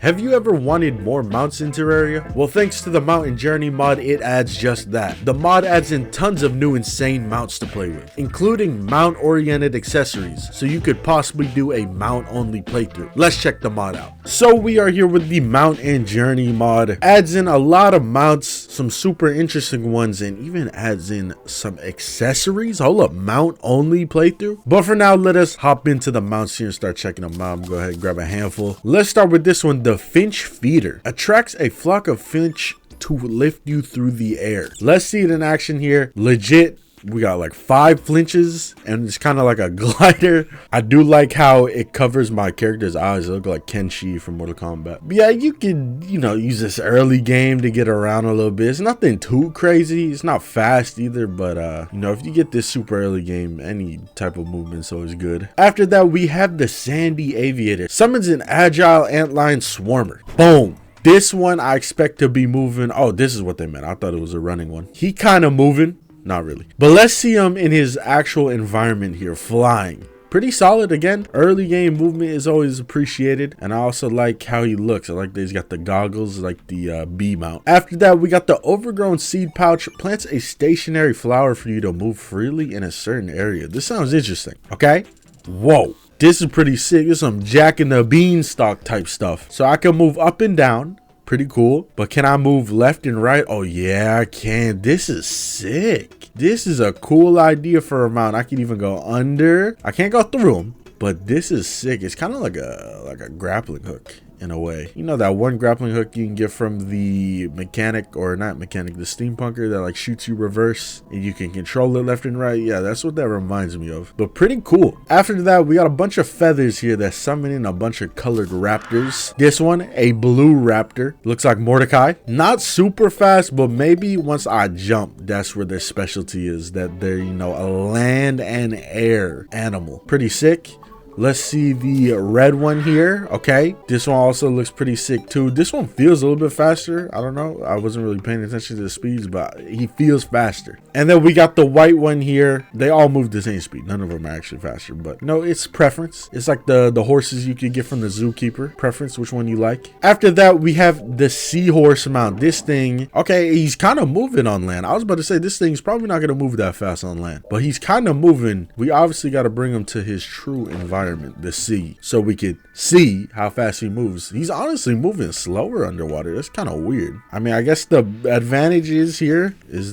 Have you ever wanted more mounts in Terraria? Well, thanks to the Mountain Journey mod, it adds just that. The mod adds in tons of new insane mounts to play with, including mount-oriented accessories, so you could possibly do a mount-only playthrough. Let's check the mod out. So we are here with the Mountain Journey mod. Adds in a lot of mounts, some super interesting ones, and even adds in some accessories. Hold up, mount-only playthrough? But for now, let us hop into the mounts here and start checking them out. I'm gonna go ahead and grab a handful. Let's start with this one. The Finch Feeder attracts a flock of finch to lift you through the air. Let's see it in action here. Legit, we got like 5 flinches and it's kind of like a glider. I do like how it covers my character's eyes. They look like Kenshi from Mortal Kombat. But yeah, you can, use this early game to get around a little bit. It's nothing too crazy. It's not fast either, but if you get this super early game, any type of movement's always good. After that, we have the Sandy Aviator. Summons an agile antlion swarmer. Boom. This one I expect to be moving. Oh, this is what they meant. I thought it was a running one. He kind of moving. Not really. But let's see him in his actual environment here, flying. Pretty solid again. Early game movement is always appreciated. And I also like how he looks. I like that he's got the goggles like the B mount. After that, we got the overgrown seed pouch. Plants a stationary flower for you to move freely in a certain area. This sounds interesting. Okay. Whoa. This is pretty sick. This is some Jack and the Beanstalk type stuff. So I can move up and down. Pretty cool. But can I move left and right? Oh yeah, I can. This is sick. This is a cool idea for a mount. I can even go under. I can't go through them, but this is sick. It's kind of like a grappling hook in a way. You know that one grappling hook you can get from the mechanic, or not mechanic, the steampunker that like shoots you reverse and you can control it left and right. Yeah, that's what that reminds me of. But pretty cool. After that, we got a bunch of feathers here that summon in a bunch of colored raptors. This one, a blue raptor. Looks like Mordecai. Not super fast, but maybe once I jump, that's where their specialty is, that they're, a land and air animal. Pretty sick. Let's see the red one here. Okay, this one also looks pretty sick too. This one feels a little bit faster. I don't know, I wasn't really paying attention to the speeds, but he feels faster. And then we got the white one here. They all move the same speed. None of them are actually faster, but it's preference. It's like the horses you could get from the zookeeper. Preference, which one you like. After that, we have the seahorse mount. This thing, okay, he's kind of moving on land. I was about to say this thing's probably not gonna move that fast on land, but he's kind of moving. We obviously got to bring him to his true environment, the sea, so we could see how fast he moves. He's honestly moving slower underwater. That's kind of weird. I mean, I guess the advantage is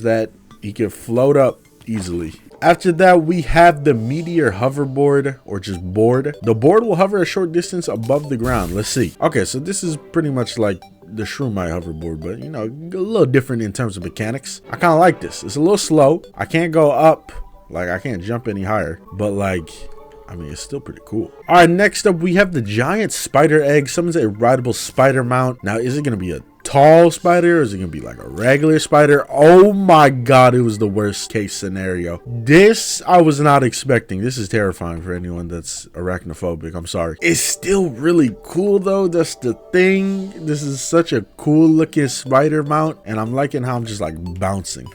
that he can float up easily. After that, we have the meteor hoverboard, or just board. The board will hover a short distance above the ground. Let's see. Okay, so this is pretty much like the Shroomite hoverboard, but a little different in terms of mechanics. I kind of like this. It's a little slow. I can't go up, like I can't jump any higher, but it's still pretty cool. All right, next up, we have the giant spider egg. Summons a rideable spider mount. Now, is it going to be a tall spider, or is it going to be like a regular spider? Oh my God, it was the worst case scenario. This, I was not expecting. This is terrifying for anyone that's arachnophobic. I'm sorry. It's still really cool though. That's the thing. This is such a cool looking spider mount, and I'm liking how I'm just like bouncing.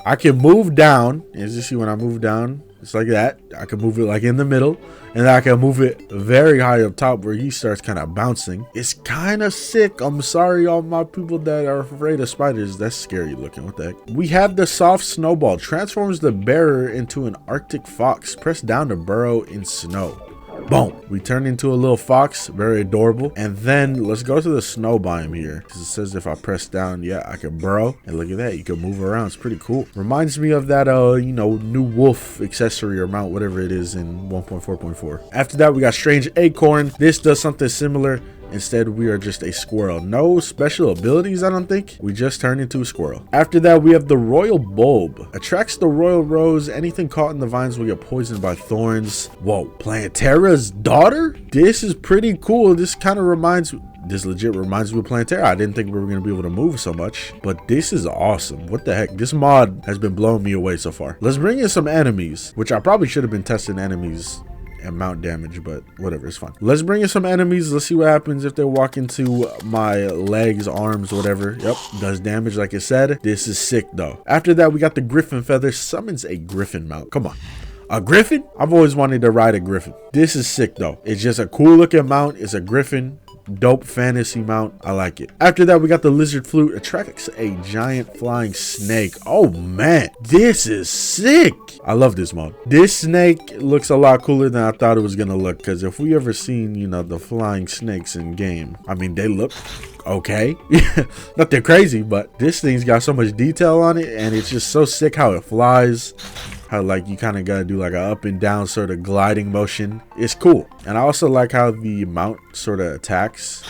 I can move down. As you see, when I move down, it's like that. I can move it like in the middle, and I can move it very high up top where he starts kind of bouncing. It's kind of sick. I'm sorry, all my people that are afraid of spiders. That's scary looking. What the heck? We have the soft snowball. Transforms the bearer into an Arctic fox. Press down to burrow in snow. Boom. We turn into a little fox. Very adorable. And then let's go to the snow biome here, because it says if I press down, yeah, I can burrow. And look at that, you can move around. It's pretty cool. Reminds me of that new wolf accessory or mount, whatever it is, in 1.4.4. After that, we got strange acorn. This does something similar. Instead, we are just a squirrel. No special abilities, I don't think. We just turn into a squirrel. After that, we have the royal bulb. Attracts the royal rose. Anything caught in the vines will get poisoned by thorns. Whoa, Plantera's daughter? This is pretty cool. This legit reminds me of Plantera. I didn't think we were going to be able to move so much, but this is awesome. What the heck? This mod has been blowing me away so far. Let's bring in some enemies, which I probably should have been testing enemies and mount damage, but whatever, it's fine. Let's bring in some enemies. Let's see what happens if they walk into my legs, arms, whatever. Yep, does damage like it said. This is sick though. After that, we got the griffin feather. Summons a griffin mount. Come on. A griffin? I've always wanted to ride a griffin. This is sick though. It's just a cool looking mount. It's a griffin. Dope fantasy mount. I like it. After that, we got the lizard flute. Attracts a giant flying snake. Oh man, this is sick. I love this mod. This snake looks a lot cooler than I thought it was gonna look, because if we ever seen, you know, the flying snakes in game, I mean, they look okay. Nothing crazy, but this thing's got so much detail on it, and it's just so sick how it flies. How like you kind of gotta do like a up and down sort of gliding motion. It's cool. And I also like how the mount sort of attacks.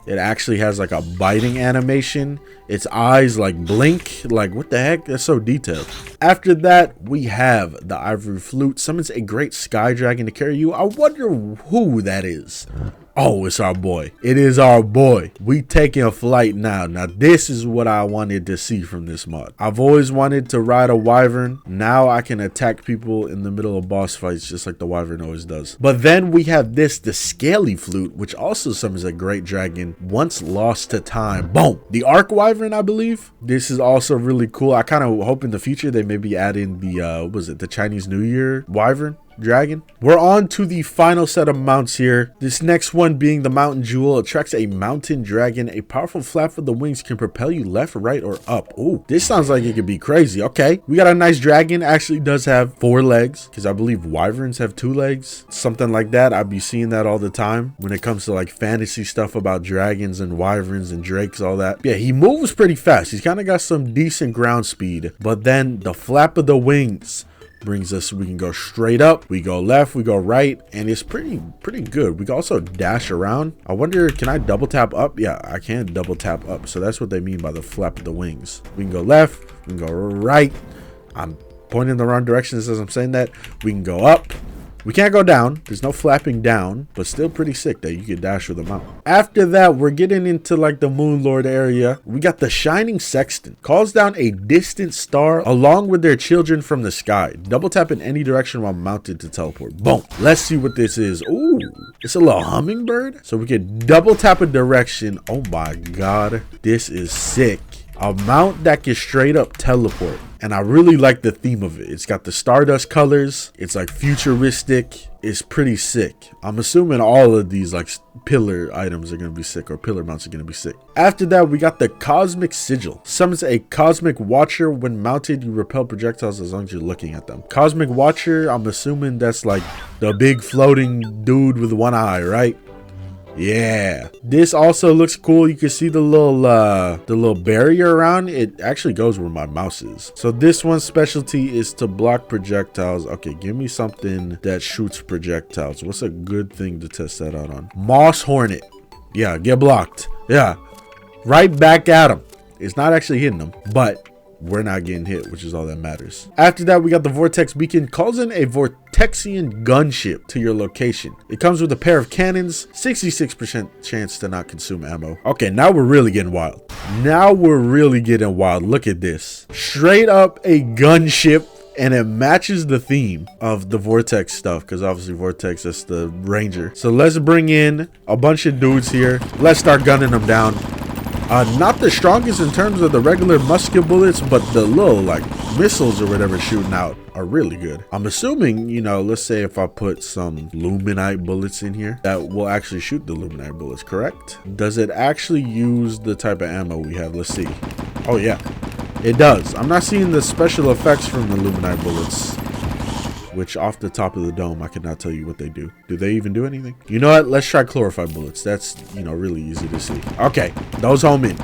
It actually has like a biting animation. Its eyes like blink. Like, what the heck? That's so detailed. After that, we have the ivory flute. Summons a great sky dragon to carry you. I wonder who that is. Oh, it's our boy. It is our boy. We taking a flight now. Now, this is what I wanted to see from this mod. I've always wanted to ride a wyvern. Now I can attack people in the middle of boss fights just like the wyvern always does. But then we have this, the scaly flute, which also summons a great dragon once lost to time. Boom. The arc wyvern, I believe. This is also really cool. I kind of hope in the future they maybe add in the, what was it, the Chinese New Year wyvern dragon. We're on to the final set of mounts here. This next one being the mountain jewel. Attracts a mountain dragon. A powerful flap of the wings can propel you left, right, or up. Oh, this sounds like it could be crazy. Okay, we got a nice dragon. Actually does have 4 legs, because I believe wyverns have 2 legs, something like that. I'd be seeing that all the time when it comes to like fantasy stuff about dragons and wyverns and drakes, all that. Yeah, he moves pretty fast. He's kind of got some decent ground speed, but then the flap of the wings brings us, we can go straight up, we go left, we go right, and it's pretty good. We can also dash around. I wonder, can I double tap up? Yeah, I can double tap up. So that's what they mean by the flap of the wings. We can go left, we can go right. I'm pointing in the wrong direction as I'm saying that. We can go up. We can't go down. There's no flapping down, but still pretty sick that you can dash with a mount. After that, we're getting into like the Moon Lord area. We got the Shining Sextant. Calls down a distant star along with their children from the sky. Double tap in any direction while mounted to teleport. Boom. Let's see what this is. Ooh, it's a little hummingbird. So we can double tap a direction. Oh my God, this is sick. A mount that can straight up teleport. And I really like the theme of it. It's got the Stardust colors. It's like futuristic. It's pretty sick. I'm assuming all of these like pillar items are going to be sick, or pillar mounts are going to be sick. After that, we got the Cosmic Sigil. Summons a Cosmic Watcher. When mounted, you repel projectiles as long as you're looking at them. Cosmic Watcher, I'm assuming that's like the big floating dude with one eye, right? Yeah, this also looks cool. You can see the little barrier around it. Actually goes where my mouse is. So this one's specialty is to block projectiles. Okay, give me something that shoots projectiles. What's a good thing to test that out on? Moss Hornet. Yeah, get blocked. Yeah, right back at him. It's not actually hitting them, but we're not getting hit, which is all that matters. After that, we got the Vortex Beacon. Calls in a Vortexian gunship to your location. It comes with a pair of cannons, 66% chance to not consume ammo. Okay, now we're really getting wild. Now we're really getting wild. Look at this. Straight up a gunship, and it matches the theme of the Vortex stuff, because obviously Vortex is the ranger. So let's bring in a bunch of dudes here. Let's start gunning them down. Not the strongest in terms of the regular musket bullets, but the little like missiles or whatever shooting out are really good. I'm assuming, you know, let's say if I put some luminite bullets in here, that will actually shoot the luminite bullets, correct? Does it actually use the type of ammo we have? Let's see. Oh yeah, it does. I'm not seeing the special effects from the luminite bullets, which off the top of the dome, I cannot tell you what they do. Do they even do anything? You know what? Let's try chlorophyte bullets. That's, you know, really easy to see. Okay, those home in.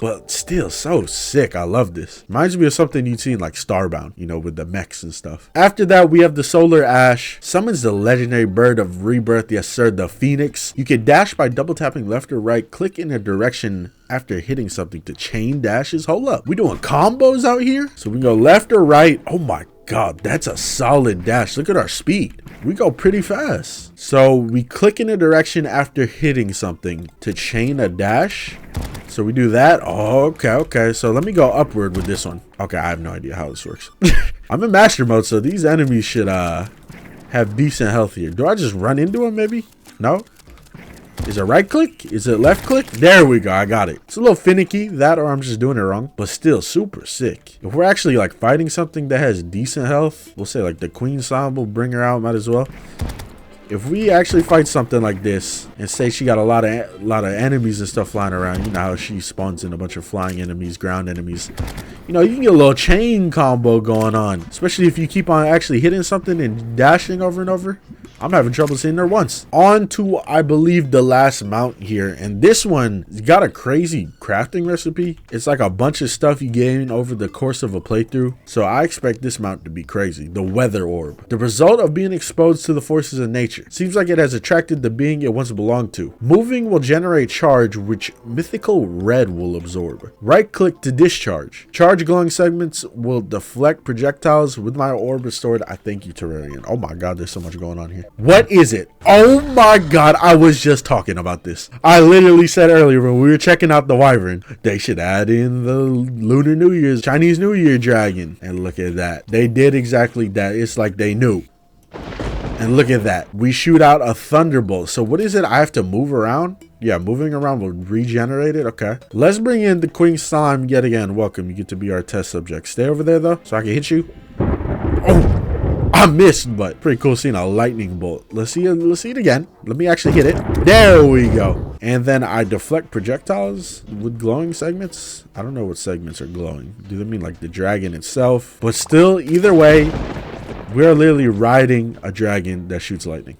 But still so sick. I love this. Reminds me of something you'd see in like Starbound, you know, with the mechs and stuff. After that, we have the Solar Ash. Summons the legendary bird of rebirth, yes sir, the Phoenix. You can dash by double tapping left or right. Click in a direction after hitting something to chain dashes. Hold up. We doing combos out here? So we can go left or right. Oh my God, that's a solid dash. Look at our speed. We go pretty fast. So we click in a direction after hitting something to chain a dash. So we do that. Oh, okay. So let me go upward with this one. Okay, I have no idea how this works. I'm in master mode, so these enemies should have decent health here. Do I just run into them maybe? No? Is it right click? Is it left click? There we go. I got it. It's a little finicky, that, or I'm just doing it wrong, but still super sick. If we're actually like fighting something that has decent health, we'll say like the Queen Ensemble, bring her out, might as well. if we actually fight something like this and say she got a lot of enemies and stuff flying around, you know how she spawns in a bunch of flying enemies, ground enemies, you know, you can get a little chain combo going on, especially if you keep on actually hitting something and dashing over and over. I'm having trouble seeing her once. On to, I believe, the last mount here, and this one got a crazy crafting recipe. It's like a bunch of stuff you gain over the course of a playthrough, so I expect this mount to be crazy. The weather orb, the result of being exposed to the forces of nature. Seems like it has attracted the being it once belonged to. Moving will generate charge, which mythical red will absorb. Right click to discharge. Charge glowing segments will deflect projectiles. With my orb restored, I thank you, Terrarian. Oh my god, there's so much going on here. What is it? Oh my god, I was just talking about this. I literally said earlier when we were checking out the wyvern, they should add in the Lunar New Year's, Chinese New Year dragon. And look at that. They did exactly that. It's like they knew. And look at that. We shoot out a thunderbolt. So what is it? I have to move around? Yeah, moving around will regenerate it. Okay. Let's bring in the queen slime yet again. Welcome. You get to be our test subject. Stay over there though, so I can hit you. Oh! I missed, but pretty cool seeing a lightning bolt. Let's see it again. Let me actually hit it. There we go. And then I deflect projectiles with glowing segments. I don't know what segments are glowing. Do they mean like the dragon itself? But still, either way, we are literally riding a dragon that shoots lightning.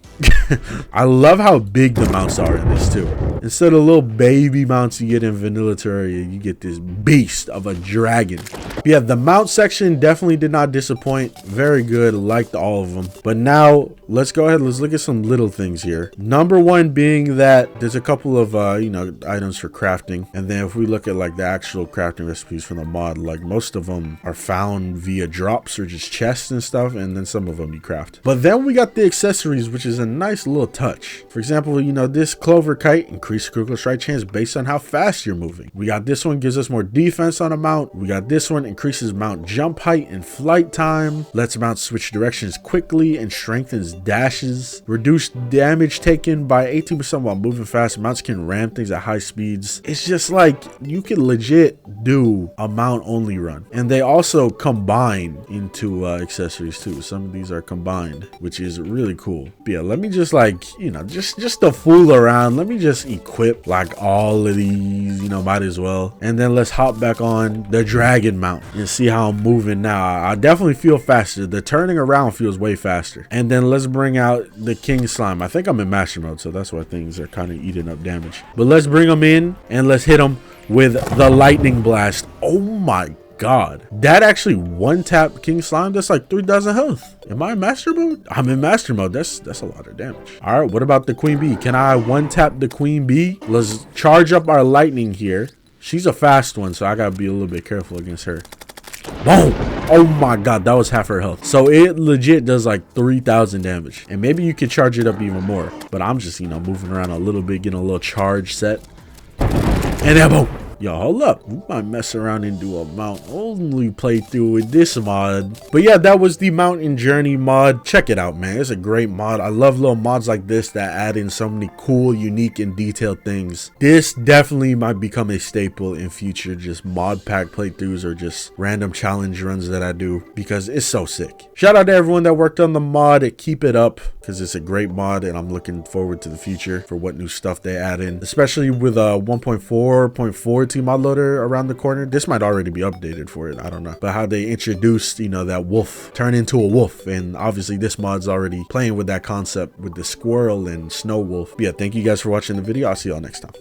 I love how big the mounts are in this too. Instead of little baby mounts you get in vanilla Terraria, you get this beast of a dragon. Yeah, the mount section definitely did not disappoint. Very good, liked all of them. But now let's go ahead, let's look at some little things here. Number one being that there's a couple of you know, items for crafting. And then if we look at like the actual crafting recipes from the mod, like most of them are found via drops or just chests and stuff, and then some of them you craft. But then we got the accessories, which is a nice little touch. For example, you know, this clover kite increases critical strike chance based on how fast you're moving. We got this one, gives us more defense on a mount. We got this one, increases mount jump height and flight time, lets mount switch directions quickly and strengthens dashes. Reduce damage taken by 18% while moving fast. Mounts can ram things at high speeds. It's just like you can legit do a mount only run, and they also combine into accessories too. Some of these are combined, which is really cool. But yeah, let me just like, you know, just to fool around, let me just equip like all of these, you know, might as well. And then let's hop back on the dragon mount and see how I'm moving now. I definitely feel faster. The turning around feels way faster. And then let's bring out the king slime. I think I'm in master mode, so that's why things are kind of eating up damage. But let's bring them in and let's hit them with the lightning blast. Oh my god, that actually one tap king slime. That's like 3,000 health. Am I in master mode? I'm in master mode. That's a lot of damage. All right, what about the queen bee? Can I one tap the queen bee? Let's charge up our lightning here. She's a fast one, so I gotta be a little bit careful against her. Boom! Oh my god, that was half her health. So it legit does like 3,000 damage, and maybe you could charge it up even more, but I'm just, you know, moving around a little bit, getting a little charge set, and then boom. Yo, hold up. We might mess around and do a mount only playthrough with this mod. But yeah, that was the Mountain Journey mod. Check it out, man. It's a great mod. I love little mods like this that add in so many cool, unique, and detailed things. This definitely might become a staple in future just mod pack playthroughs or just random challenge runs that I do, because it's so sick. Shout out to everyone that worked on the mod. Keep it up, because it's a great mod, and I'm looking forward to the future for what new stuff they add in, especially with 1.4.4 mod loader around the corner. This might already be updated for it, I don't know, but how they introduced, you know, that wolf turn into a wolf, and obviously this mod's already playing with that concept with the squirrel and snow wolf. But yeah, thank you guys for watching the video. I'll see y'all next time.